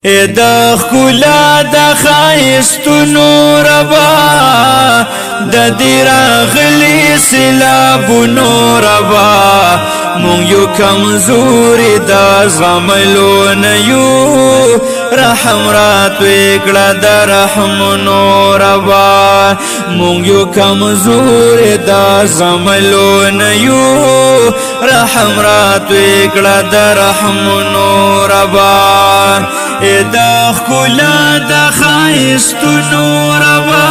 د ښکلا د ښایستونو ربا د دې راغلي سیلابونو ربا مونږ یو کمزوري د زغملو نه یو رحم راتوی کړه د رحمونو ربا مونږ یو کمزوري د زغملو نه یو رحم راتوی کړه د رحمونو ربا د ښکلا د ښایستونو ربا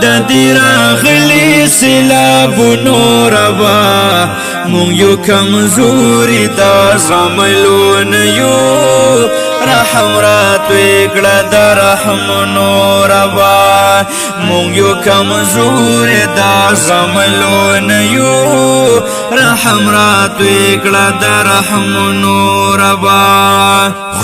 د دې راغلي سیلابونو ربا مونږ یو کمزوري د زغملو نه یو رحم راتوی کړه د رحمونو ربا مونږ یو کمزوري د زغملو نه یو رحم راتوی کړه د رحمونو ربا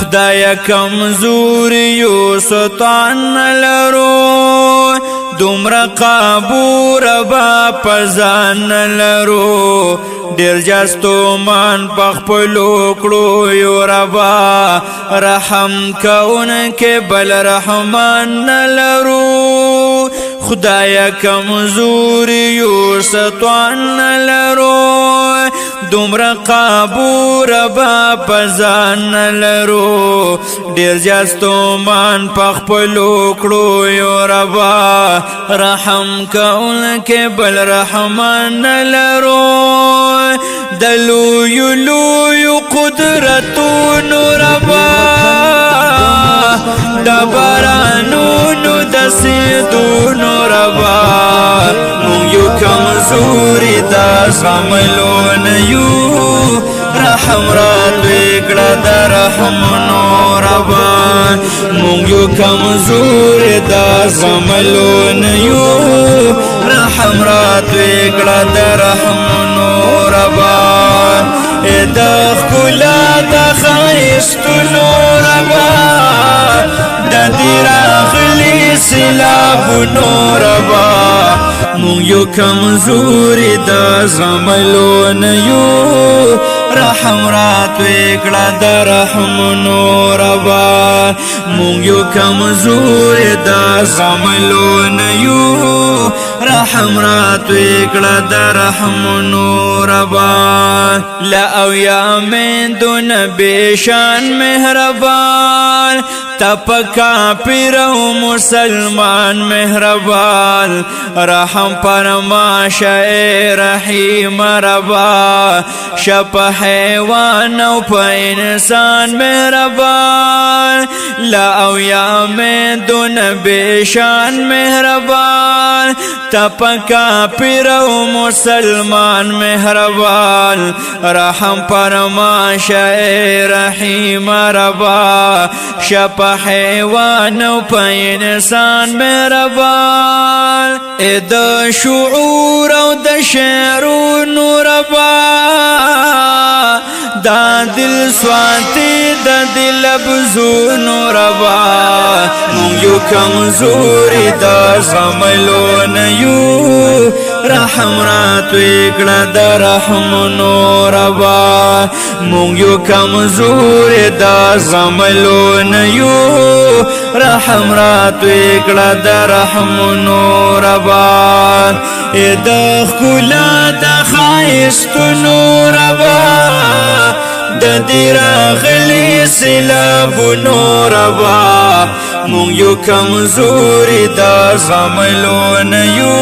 خدای کمزوری یو ستان لرو دومره قابو ربا پزان لرو ډیر جستو مان پخپلو کړو یو ربا رحم کونکه بل رحمان لرو خدای کمزوری یو ستوان لرو دومره قابو ربا پزان لرو ډیر جستو مان پخپلو کړو یو ربا رحم کونکه بل رحمان لرو دلو یلو قدرتونو ربا دبرانونو دسیدونو ربا مونږ یو کمزوري د زغملو نه یو رحم راتوی کړه د رحمونو ربا مونږ یو کمزوري د زغملو نه یو رحم راتوی کړه د رحمونو ربا د ښکلا د ښایستونو ربا د دې راغلي سیلابونو ربا مونږ یو کمزوري د زغملو نه یو رحم راتوی کړه د رحمونو ربا مونږ یو کمزوري د زغملو نه یو رحم راتوی کړه د رحمونو ربا لا او یا من دون بیشان مهربان تپ کافر و مسلمان مهربان رحم فرماشه رحیم ربا شپ حیوان و پا انسان مهربان لا او یا من دون بیشان مهربان تپ کافر و مسلمان مهربان رحم فرماشه رحیم ربا شپ حیوان و پا انسان مهربان د شعور و د شعرونو ربا دا دل سواتی دا دل بزونو ربا مونږ یو کمزوري د زغملو نه یو رحم راتوی کړه د رحمونو ربا مونږ یو کمزوري د زغملو نه یو رحم راتوی کړه د رحمونو ربا د ښکلا د ښایستونو ربا د دې راغلي سیلابونو ربا مونږ یو کمزوري د زغملو نه یو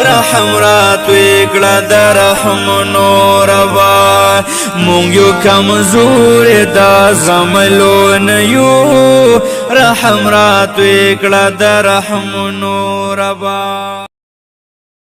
رحم راتوی کړه د رحمونو ربا مونږ یو کمزوري د زغملو نه یو رحم راتوی کړه د رحمونو ربا